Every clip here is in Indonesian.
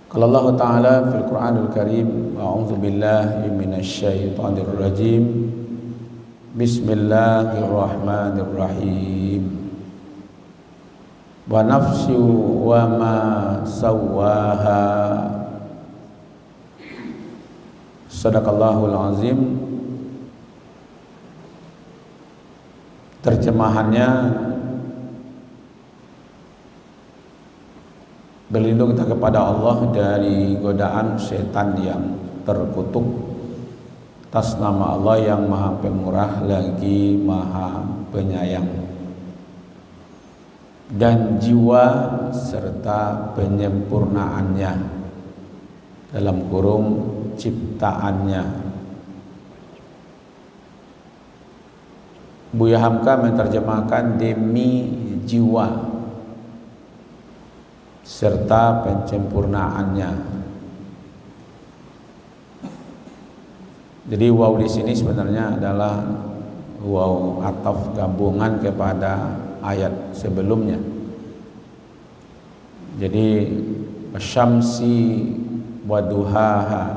Qala Allah Ta'ala fil Qur'anil Karim, a'udzu billahi minasy syaithanir rajim. Bismillahirrahmanirrahim. Wa nafsi wa ma sawwaha. Shadaqallahul azim. Terjemahannya, berlindung kita kepada Allah dari godaan setan yang terkutuk atas nama Allah yang Maha Pemurah lagi Maha Penyayang, dan jiwa serta penyempurnaannya dalam kurung ciptaannya. Buya Hamka menerjemahkan demi jiwa serta penyempurnaannya. Jadi waw di sini sebenarnya adalah waw ataf gabungan kepada ayat sebelumnya. Jadi syamsi wa duhaha,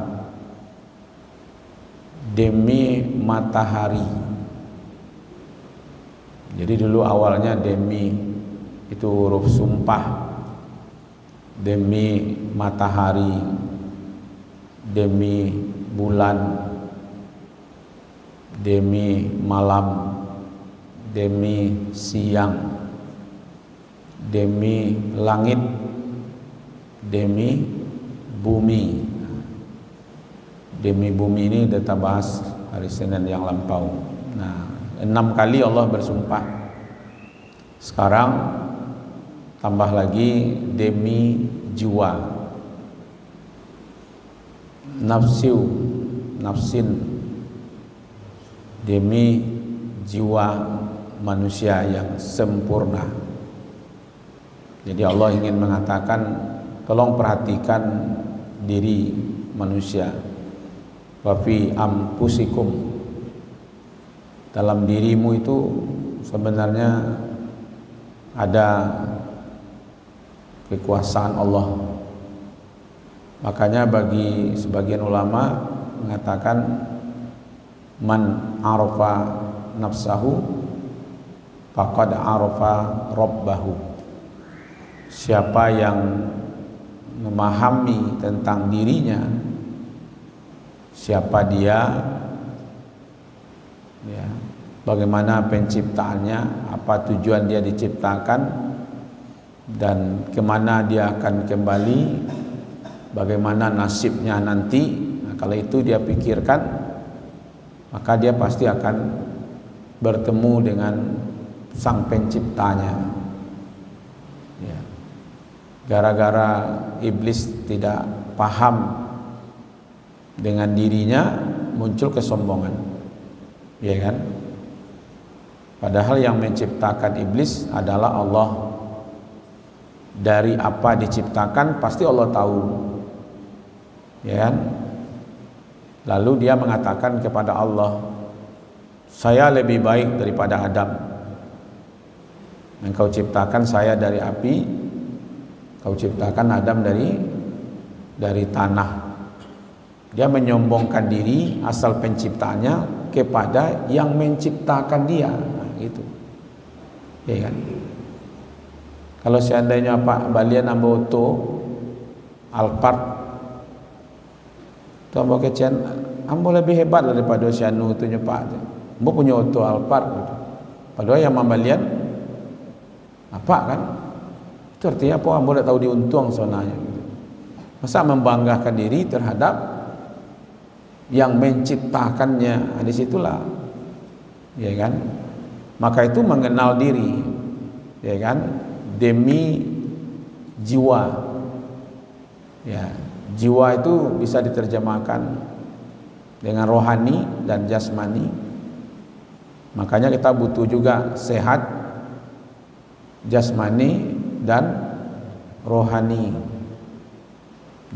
demi matahari. Jadi dulu awalnya demi itu huruf sumpah, demi matahari, demi bulan, demi malam, demi siang, demi langit, demi bumi. Demi bumi ini kita bahas hari Senin yang lampau. Nah, 6 kali Allah bersumpah. Sekarang tambah lagi demi jiwa. Nafsin, demi jiwa manusia yang sempurna. Jadi Allah ingin mengatakan, tolong perhatikan diri manusia. Wa fi ampusikum, dalam dirimu itu sebenarnya ada kekuasaan Allah. Makanya bagi sebagian ulama mengatakan, man arafa nafsahu faqad arafa rabbahu. Siapa yang memahami tentang dirinya, siapa dia, ya, bagaimana penciptaannya, apa tujuan dia diciptakan, dan kemana dia akan kembali, bagaimana nasibnya nanti. Nah, kalau itu dia pikirkan, maka dia pasti akan bertemu dengan sang penciptanya. Ya. Gara-gara iblis tidak paham dengan dirinya, muncul kesombongan, ya kan? Padahal yang menciptakan iblis adalah Allah. Dari apa diciptakan pasti Allah tahu, ya kan? Lalu dia mengatakan kepada Allah, saya lebih baik daripada Adam. Engkau ciptakan saya dari api, kau ciptakan Adam dari tanah. Dia menyombongkan diri asal penciptaannya kepada yang menciptakan dia. Nah, gitu, ya kan? Kalau seandainya Pak Balian ambo auto Alphard, tu ambo kecian, ambo lebih hebat daripada si anu tu nyepak. Ambo punya auto Alphard gitu. Padahal yang Balian apa kan? Itu artinya apa? Ambo tak tahu diuntung sebenarnya gitu. Masa membanggakan diri terhadap yang menciptakannya? Di situlah, ya kan? Maka itu mengenal diri, ya kan? Demi jiwa. Ya, jiwa itu bisa diterjemahkan dengan rohani dan jasmani. Makanya kita butuh juga sehat jasmani dan rohani.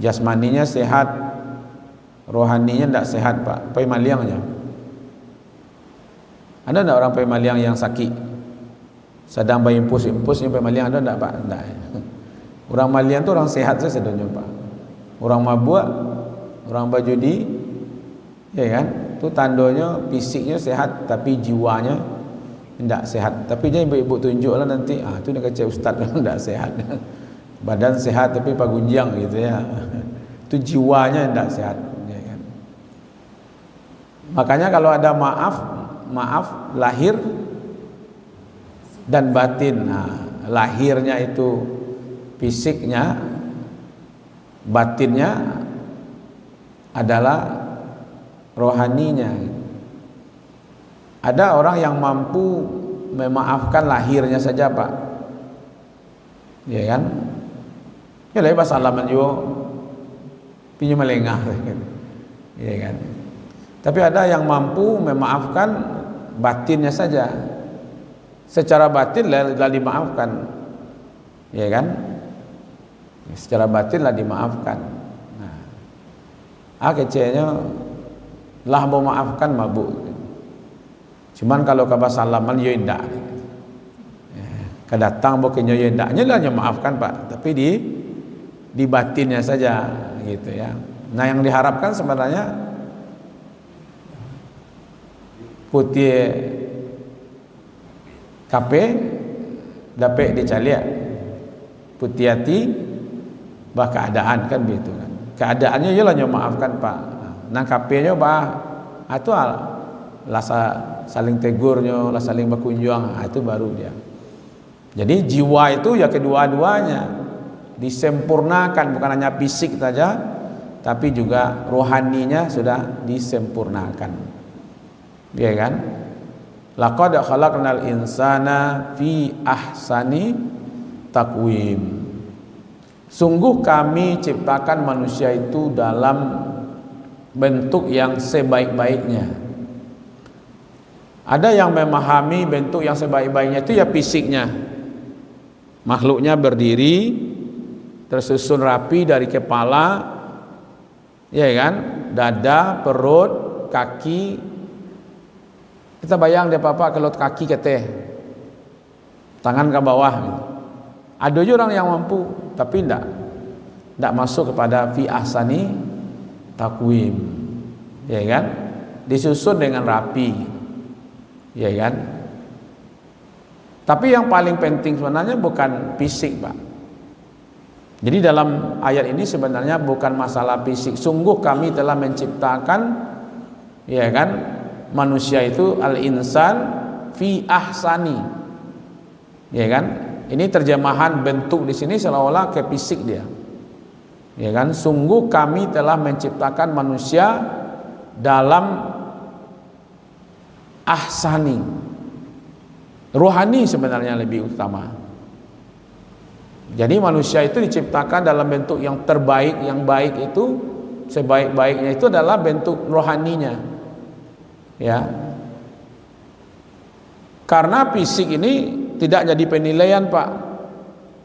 Jasmaninya sehat, rohaninya tidak sehat, Pak. Pemaliangnya. Ada tidak orang pemaliang yang sakit? Sedang berimpus-impusnya pemaliang, ada tidak, Pak? Tidak. Orang malian itu orang sehat saja sebenarnya, Pak. Orang mabuk, orang berjudi, ya kan? Itu tandanya fisiknya sehat tapi jiwanya tidak sehat. Tapi dia ibu-ibu tunjuklah nanti, itu dia kata ustaz tidak sehat. Badan sehat tapi pagunjang gitu ya. Itu jiwanya tidak sehat, ya kan? Makanya kalau ada maaf lahir dan batin. Lahirnya itu fisiknya, batinnya adalah rohaninya. Ada orang yang mampu memaafkan lahirnya saja, Pak, ya kan? Ya lah bahasa alaman juga pinjam melengah, ya kan? Tapi ada yang mampu memaafkan batinnya saja. Secara batin lah dimaafkan, ya kan? Secara batin lah dimaafkan. Kecilnya lah mau maafkan mabuk. Cuman kalau kabar salaman yo indak. Kedatang bukannya yo indaknya lah maafkan, Pak, tapi di batinnya saja gitu ya. Nah, yang diharapkan sebenarnya putih KP dapat dicaliak, putih hati bah keadaan kan begitu kan. Keadaannya je lah maafkan, Pak. Nah, KP-nya bah itu lah saling tegurnya, lah saling berkunjung, itu baru dia. Jadi jiwa itu ya kedua-duanya disempurnakan, bukan hanya fisik saja, tapi juga rohaninya sudah disempurnakan. Ya kan? Laqad khalaqnal insana fi ahsani taqwim. Sungguh kami ciptakan manusia itu dalam bentuk yang sebaik-baiknya. Ada yang memahami bentuk yang sebaik-baiknya itu ya fisiknya. Makhluknya berdiri, tersusun rapi dari kepala, ya kan? Dada, perut, kaki. Kita bayang dia Bapak kalau kaki keteh, tangan ke bawah gitu. Ada juga orang yang mampu, tapi tidak masuk kepada fi ahsani taqwim, ya kan? Disusun dengan rapi, ya kan? Tapi yang paling penting sebenarnya bukan fisik, Pak. Jadi dalam ayat ini sebenarnya bukan masalah fisik. Sungguh kami telah menciptakan, ya kan, manusia itu al-insan fi ahsani, ya kan? Ini terjemahan bentuk di sini seolah-olah ke fisik dia. Ya kan? Sungguh kami telah menciptakan manusia dalam ahsani. Rohani sebenarnya lebih utama. Jadi manusia itu diciptakan dalam bentuk yang terbaik, yang baik itu sebaik-baiknya itu adalah bentuk rohaninya. Ya. Karena fisik ini tidak jadi penilaian, Pak.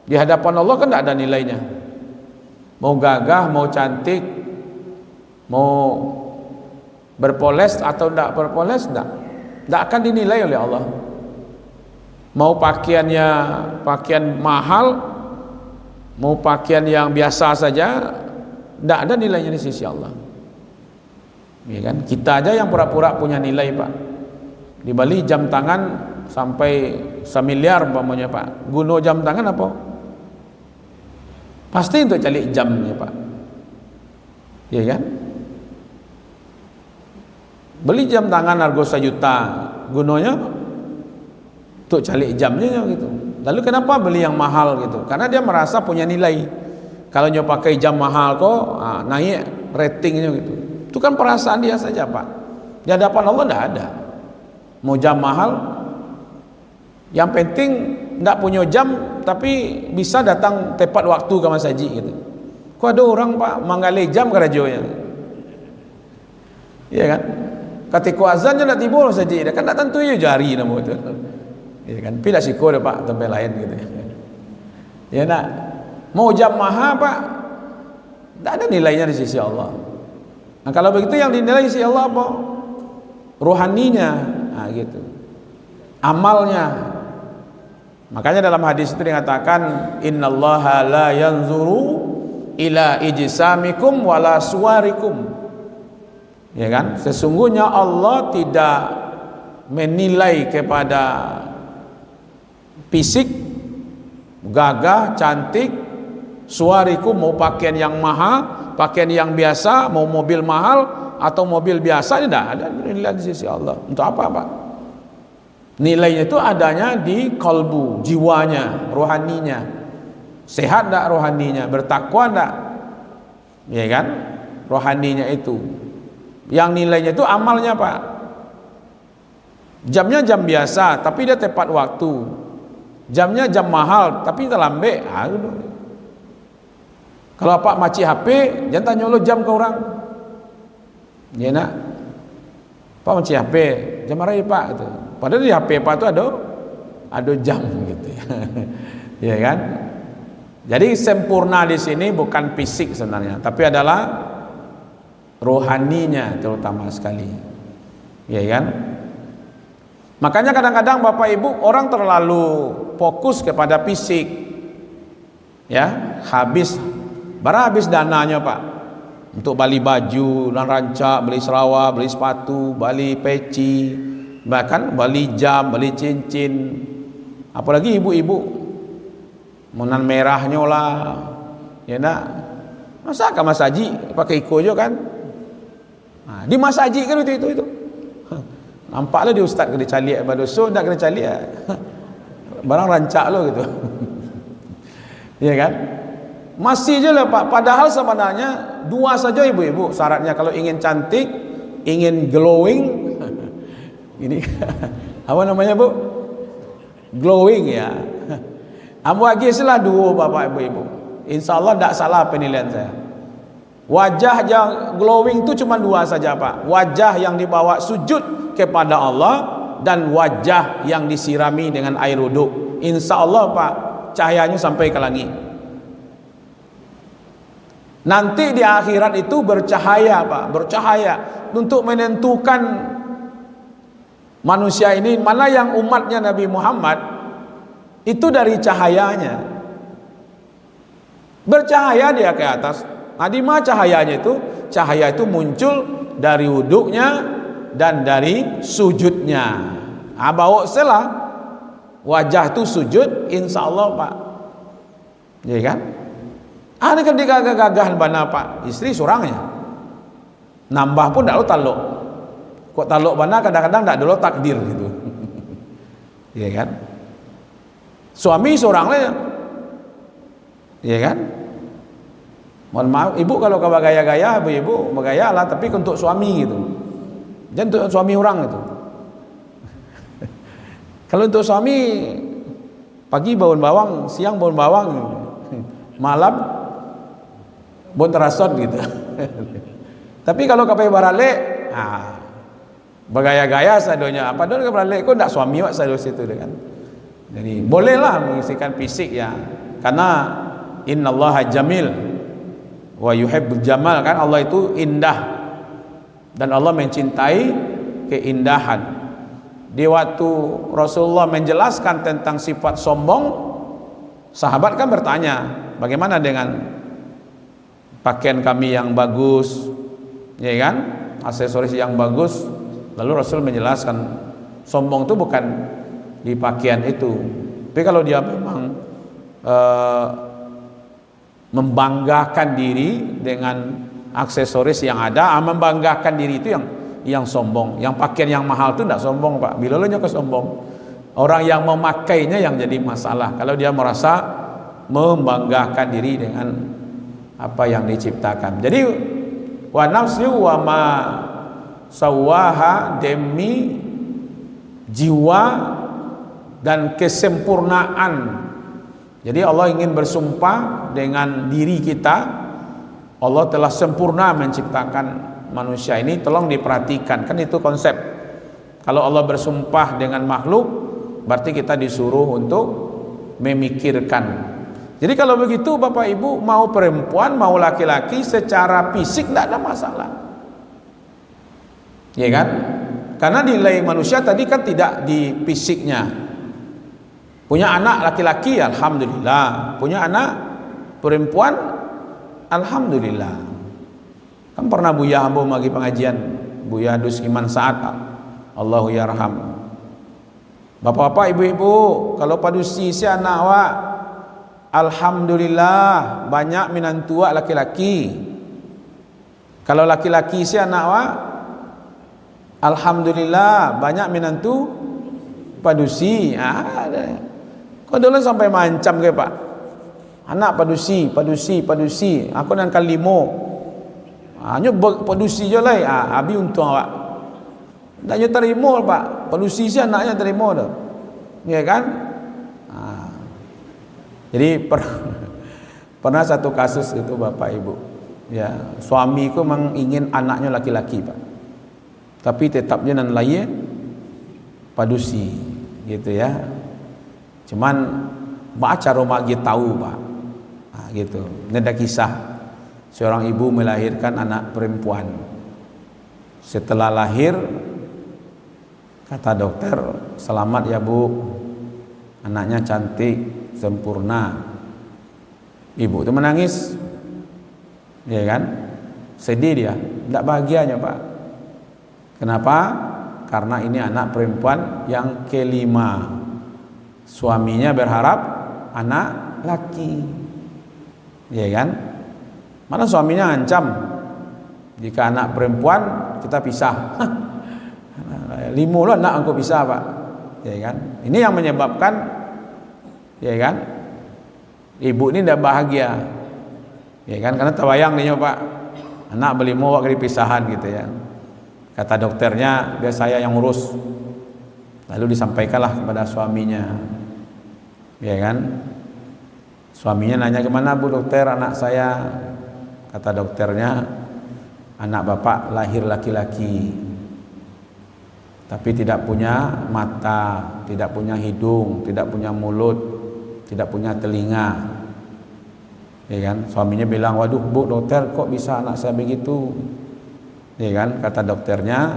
Di hadapan Allah kan tidak ada nilainya. Mau gagah, mau cantik, mau berpoles atau tidak berpoles, tidak akan dinilai oleh Allah. Mau pakaiannya pakaian mahal, mau pakaian yang biasa saja, tidak ada nilainya di sisi Allah. Ya kan? Kita aja yang pura-pura punya nilai, Pak. Di Bali jam tangan sampai 1 miliar umpamanya, Pak. Guna jam tangan apa? Pasti untuk cari jamnya, Pak. Ya kan? Beli jam tangan harga 1 juta, gunanya untuk cari jamnya gitu. Lalu kenapa beli yang mahal gitu? Karena dia merasa punya nilai. Kalau dia pakai jam mahal kok naik ratingnya gitu. Itu kan perasaan dia saja, Pak. Di hadapan Allah tidak ada. Mau jam mahal, yang penting tidak punya jam tapi bisa datang tepat waktu ke masjid gitu. Kok ada orang, Pak, manggali jam kerajanya? Iya kan? Ketika azannya tidak tiba saja, dia kan tak tentu ya jari nama itu. Ya kan? Tidak siko deh, Pak, tempat lain gitu. Ya nak, mau jam mahal, Pak, tidak ada nilainya di sisi Allah. Nah, kalau begitu yang dinilai di sisi Allah apa? Rohaninya, gitu. Amalnya. Makanya dalam hadis itu dikatakan innallaha la yanzuru ila ijsamikum wala suwarikum. Ya kan? Sesungguhnya Allah tidak menilai kepada fisik, gagah, cantik, suwarikum, mau pakaian yang mahal, pakaian yang biasa, mau mobil mahal atau mobil biasa, tidak ada nilai di sisi Allah. Untuk apa, Pak? Nilainya itu adanya di kalbu, jiwanya, rohaninya. Sehat tak rohaninya, bertakwa tak? Ya kan? Rohaninya itu. Yang nilainya itu amalnya, Pak. Jamnya jam biasa, tapi dia tepat waktu. Jamnya jam mahal, tapi terlambat. Kalau Pak maci HP, jangan tanya lo jam ke orang. Ya nak, Pak maci HP, jam marah ya Pak. Gitu. Padahal di HP Pak itu ada jam gitu ya. Ya kan? Jadi sempurna di sini bukan fisik sebenarnya, tapi adalah rohaninya terutama sekali. Ya kan? Makanya kadang-kadang Bapak Ibu orang terlalu fokus kepada fisik. Ya, habis dananya Pak. Untuk beli baju dan rancak, beli serawa, beli sepatu, beli peci, bahkan beli jam, beli cincin. Apalagi ibu-ibu, monan merahnya lah, ya nak. Masa ke Mas Haji pakai iko aja kan? Nah, di Mas Haji kan itu. Nampaklah di ustaz kena caliak pada so dak kena caliak. Barang rancak lo gitu. Ya kan? Masih je lah Pak. Padahal sebenarnya dua saja ibu-ibu syaratnya kalau ingin cantik, ingin glowing. Ini apa namanya Bu? Glowing ya. Ambo lagi lah dua Bapak Ibu-ibu. Insyaallah tak salah penilaian saya. Wajah yang glowing itu cuma dua saja Pak. Wajah yang dibawa sujud kepada Allah dan wajah yang disirami dengan air wuduk. Insyaallah Pak, cahayanya sampai ke langit. Nanti di akhirat itu bercahaya Pak, bercahaya untuk menentukan manusia ini mana yang umatnya Nabi Muhammad itu dari cahayanya. Bercahaya dia ke atas. Nah, di mana cahayanya itu? Cahaya itu muncul dari wuduknya dan dari sujudnya. Bawa selah wajah itu sujud, insya Allah Pak. Ya kan? Ada kan digagah-gagahan bana Pak, istri surangnya. Nambah pun tak lo taluk. Kok taluk bana kadang-kadang tak dulu takdir gitu. Ya kan? Suami seorangnya. Ya kan? Mohon maaf, ibu kalau ke gaya-gaya, ibu bergaya lah, tapi untuk suami gitu. Jangan untuk suami orang itu. Kalau untuk suami pagi bawon bawang, siang bawon bawang, malam bawon terasot gitu. Tapi kalau kapai barale, bergaya-gaya sadonya. Apa dong ke barale? Kok tidak suami wak sado situ kan? Jadi bolehlah mengisikan fisik ya, karena innallaha jamil wa yuhibbul jamal, kan Allah itu indah dan Allah mencintai keindahan. Di waktu Rasulullah menjelaskan tentang sifat sombong, sahabat kan bertanya, bagaimana dengan pakaian kami yang bagus, ya kan, aksesoris yang bagus. Lalu Rasul menjelaskan sombong itu bukan di pakaian itu, tapi kalau dia memang membanggakan diri dengan aksesoris yang ada, membanggakan diri itu yang sombong. Yang pakaian yang mahal itu tidak sombong Pak, bila lo ke sombong. Orang yang memakainya yang jadi masalah. Kalau dia merasa membanggakan diri dengan apa yang diciptakan. Jadi wa nafsu wa ma sawaha, demi jiwa dan kesempurnaan. Jadi Allah ingin bersumpah dengan diri kita. Allah telah sempurna menciptakan manusia ini. Tolong diperhatikan, kan itu konsep. Kalau Allah bersumpah dengan makhluk, berarti kita disuruh untuk memikirkan. Jadi kalau begitu Bapak Ibu, mau perempuan mau laki-laki, secara fisik tidak ada masalah, ya kan? Karena nilai manusia tadi kan tidak di fisiknya. Punya anak laki-laki alhamdulillah, punya anak perempuan alhamdulillah. Kan pernah Buya Ambo bagi pengajian, Buya Dus Iman Saat, Allahu yarham. Bapak-bapak, ibu-ibu, kalau padusi si anak wa, alhamdulillah banyak minantu wa laki-laki. Kalau laki-laki si anak wa, alhamdulillah banyak minantu padusi. Kau dulu sampai macam ke Pak? Anak padusi. Aku dan kalimo. Hanya padusi je lah. Abi untung awak. Dan dia terima Pak. Padusi si anaknya terima dah. Ya kan? Jadi pernah satu kasus itu Bapak Ibu. Ya, suamiku memang ingin anaknya laki-laki Pak. Tapi tetapnya nan lain padusi gitu ya. Cuman baca rumah dia tahu Pak. Gitu. Ini ada kisah seorang ibu melahirkan anak perempuan. Setelah lahir kata dokter, selamat ya Bu, anaknya cantik, sempurna. Ibu itu menangis, ya kan? Sedih dia, tidak bahagianya Pak. Kenapa? Karena ini anak perempuan yang kelima. Suaminya berharap anak laki, ya kan? Mana suaminya ancam, jika anak perempuan kita pisah. 5 lah anak engkau pisah Pak, ya kan? Ini yang menyebabkan, ya kan? Ibu ini tidak bahagia, ya kan? Karena terbayang nih Pak, anak berlima waktu dipisahan gitu ya. Kata dokternya, biar saya yang urus. Lalu disampaikanlah kepada suaminya, ya kan? Suaminya nanya, kemana Bu dokter anak saya? Kata dokternya, anak bapak lahir laki-laki, tapi tidak punya mata, tidak punya hidung, tidak punya mulut, tidak punya telinga, ya kan? Suaminya bilang, waduh Bu dokter, kok bisa anak saya begitu? Ya kan? Kata dokternya,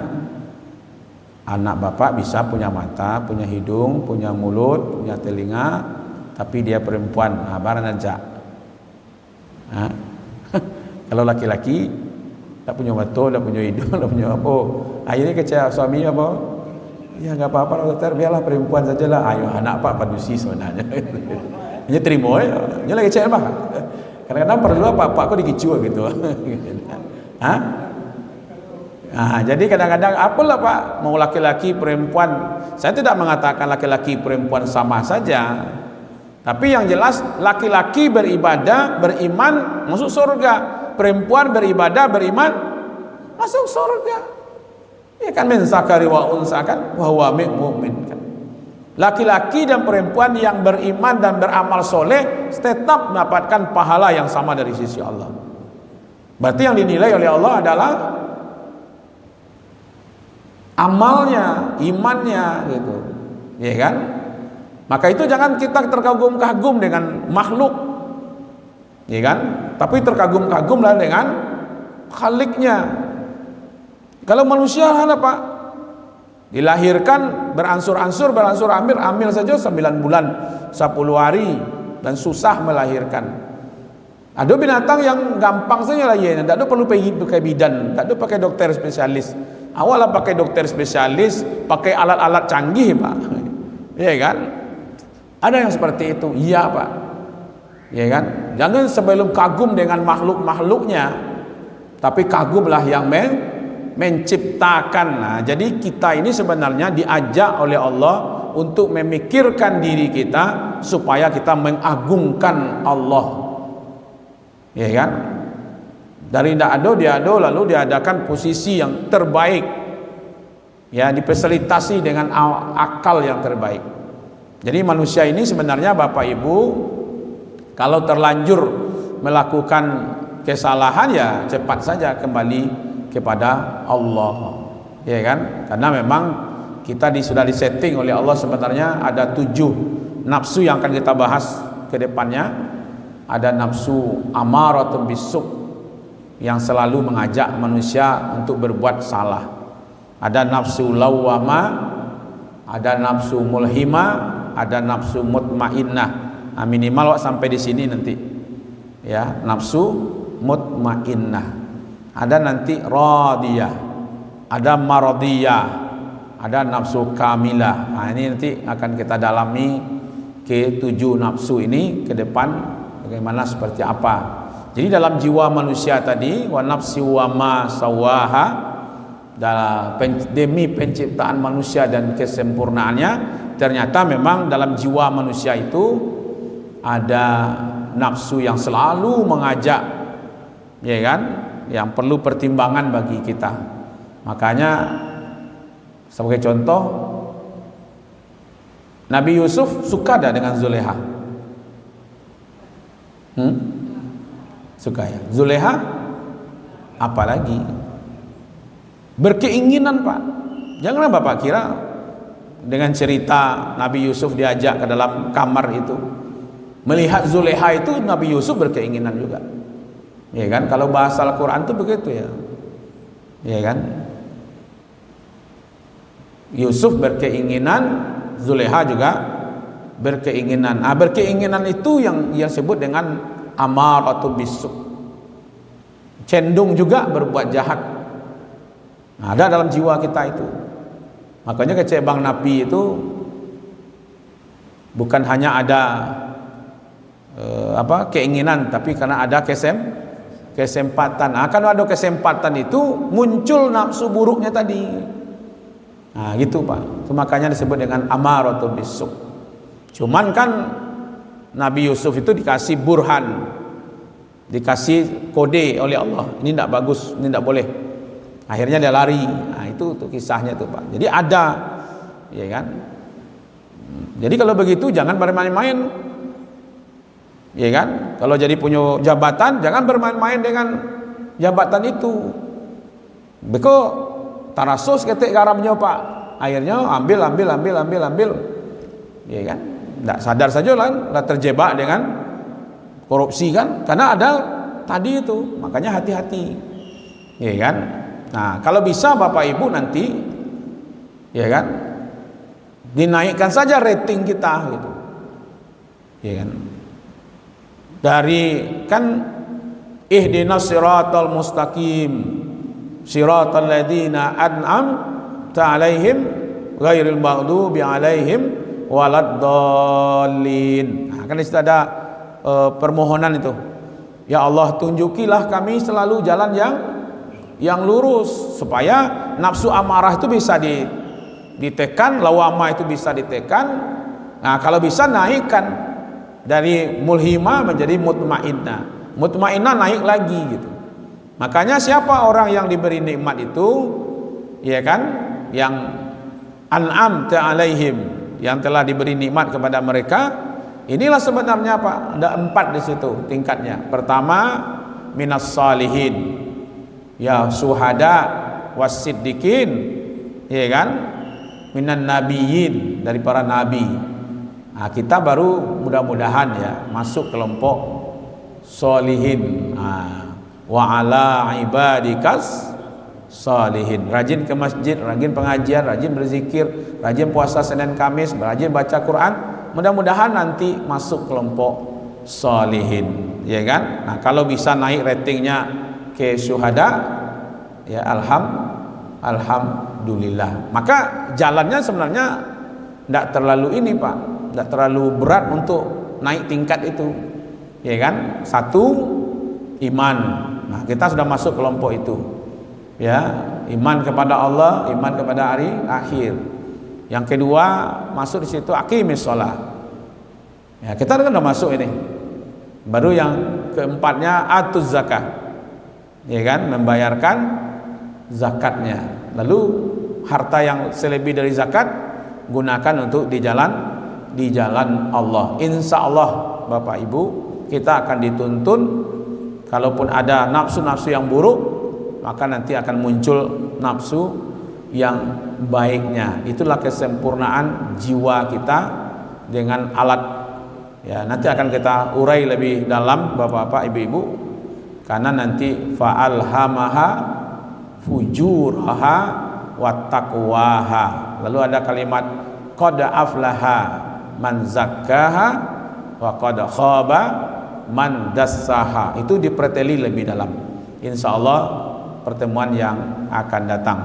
anak bapak bisa punya mata, punya hidung, punya mulut, punya telinga, tapi dia perempuan. Baran aja. Kalau laki-laki tak punya mata, tak punya hidung, tak punya apa. Akhirnya kecewa suaminya apa? Ya enggak apa-apa dokter, biarlah perempuan sajalah. Ayo anak Pak padusi sebenarnya. Dia terima ya. Dia lagi kecewa Pak. Kadang-kadang perlu apa Pak kok dikicu gitu. Jadi kadang-kadang apalah Pak, mau laki-laki perempuan. Saya tidak mengatakan laki-laki perempuan sama saja. Tapi yang jelas laki-laki beribadah, beriman masuk surga. Perempuan beribadah, beriman masuk surga. Ya kan, men zakari wa unsa kan wa huwa mu'min kan. Laki-laki dan perempuan yang beriman dan beramal soleh tetap mendapatkan pahala yang sama dari sisi Allah. Berarti yang dinilai oleh Allah adalah amalnya, imannya gitu. Ya kan? Maka itu jangan kita terkagum-kagum dengan makhluk, ya kan? Tapi terkagum-kagumlah dengan Khaliknya. Kalau manusia ada Pak, dilahirkan beransur-ansur, amil saja 9 bulan 10 hari dan susah melahirkan. Ada binatang yang gampang saja lah ya, tidak ada perlu pakai bidan, tidak ada pakai dokter spesialis. Awalnya pakai dokter spesialis, pakai alat-alat canggih Pak, ya kan? Ada yang seperti itu, iya Pak, ya kan? Jangan sebelum kagum dengan makhluk-makhluknya, tapi kagumlah yang menciptakan. Nah, jadi kita ini sebenarnya diajak oleh Allah untuk memikirkan diri kita supaya kita mengagungkan Allah, ya kan? Dari tidak ada dia ada, lalu diadakan posisi yang terbaik, ya, difasilitasi dengan akal yang terbaik. Jadi manusia ini sebenarnya Bapak Ibu, kalau terlanjur melakukan kesalahan ya cepat saja kembali kepada Allah, ya kan? Karena memang kita sudah disetting oleh Allah, sebenarnya ada 7 nafsu yang akan kita bahas ke depannya. Ada nafsu amaratun bisuk yang selalu mengajak manusia untuk berbuat salah. Ada nafsu lawwama, ada nafsu mulhima, ada nafsu mutmainnah. Minimal sampai di sini nanti. Ya, nafsu mutmainnah, ada nanti radiyah, ada maradiyah, ada nafsu kamilah. Nah, ini nanti akan kita dalami ke 7 nafsu ini ke depan bagaimana seperti apa. Jadi dalam jiwa manusia tadi, wa nafsi wa ma sawaha, demi penciptaan manusia dan kesempurnaannya, ternyata memang dalam jiwa manusia itu ada nafsu yang selalu mengajak, ya kan, yang perlu pertimbangan bagi kita. Makanya sebagai contoh, Nabi Yusuf suka dah dengan Zulekha? Suka ya. Zulekha apalagi berkeinginan, Pak. Janganlah Bapak kira dengan cerita Nabi Yusuf diajak ke dalam kamar itu, melihat Zulekha itu Nabi Yusuf berkeinginan juga, ya kan? Kalau bahasa Al-Quran itu begitu ya, ya kan? Yusuf berkeinginan, Zulekha juga berkeinginan. Berkeinginan itu yang disebut dengan amaratu bisu, cenderung juga berbuat jahat. Ada dalam jiwa kita itu. Makanya kecebang Nabi itu bukan hanya ada keinginan, tapi karena ada kesempatan. Kalau ada kesempatan itu muncul nafsu buruknya tadi. Nah, gitu Pak. Itu makanya disebut dengan amaratu bisu. Cuman kan Nabi Yusuf itu dikasih burhan, dikasih kode oleh Allah. Ini tidak bagus, ini tidak boleh. Akhirnya dia lari. Nah, itu kisahnya tuh Pak. Jadi ada, ya kan? Jadi kalau begitu jangan bermain-main, ya kan? Kalau jadi punya jabatan, jangan bermain-main dengan jabatan itu. Beko tarasus ketik garamnya Pak. Akhirnya ambil, ya kan? Tidak sadar saja lah terjebak dengan korupsi kan, karena ada tadi itu. Makanya hati-hati, ya kan? Nah, kalau bisa Bapak Ibu nanti, ya kan, dinaikkan saja rating kita gitu, ya kan? Dari kan ihdinas siratal mustaqim siratal ladzina an'amta 'alaihim ghairil maghdubi alaihim waladdallin. Nah, kan disitu ada permohonan itu. Ya Allah, tunjukilah kami selalu jalan yang lurus, supaya nafsu amarah itu bisa ditekan, lawama itu bisa ditekan. Nah, kalau bisa naikkan dari mulhimah menjadi mutmainnah. Mutmainnah naik lagi gitu. Makanya siapa orang yang diberi nikmat itu, ya kan, yang an'amta 'alaihim, yang telah diberi nikmat kepada mereka, inilah sebenarnya Pak, ada 4 di situ tingkatnya. Pertama, minas salihin, ya syuhada wasiddiqin, ya kan, minan nabiyyin, dari para nabi. Nah, kita baru mudah-mudahan ya masuk kelompok solihin. Wa ala ibadikas salihin, rajin ke masjid, rajin pengajian, rajin berzikir, rajin puasa Senin Kamis, rajin baca Quran. Mudah-mudahan nanti masuk kelompok salihin, ya kan? Nah, kalau bisa naik ratingnya ke syuhada, ya alhamdulillah. Maka jalannya sebenarnya tidak terlalu ini Pak, tidak terlalu berat untuk naik tingkat itu, ya kan? 1, iman. Nah, kita sudah masuk kelompok itu, ya, iman kepada Allah, iman kepada hari akhir. Yang kedua, masuk di situ aqimis shalah. Ya, kita kan sudah masuk ini. Baru yang keempatnya atuz zakah, ya kan, membayarkan zakatnya. Lalu harta yang selebih dari zakat gunakan untuk di jalan Allah. Insya Allah Bapak Ibu, kita akan dituntun. Kalaupun ada nafsu-nafsu yang buruk, maka nanti akan muncul nafsu yang baiknya. Itulah kesempurnaan jiwa kita dengan alat. Ya, nanti akan kita urai lebih dalam Bapak-bapak, Ibu-ibu, karena nanti fa'alhamaha fujuraha wa taqwaha. Lalu ada kalimat qad aflaha man zakkaha wa qad khaba man dassaha. Itu dipreteli lebih dalam. Insya Allah pertemuan yang akan datang.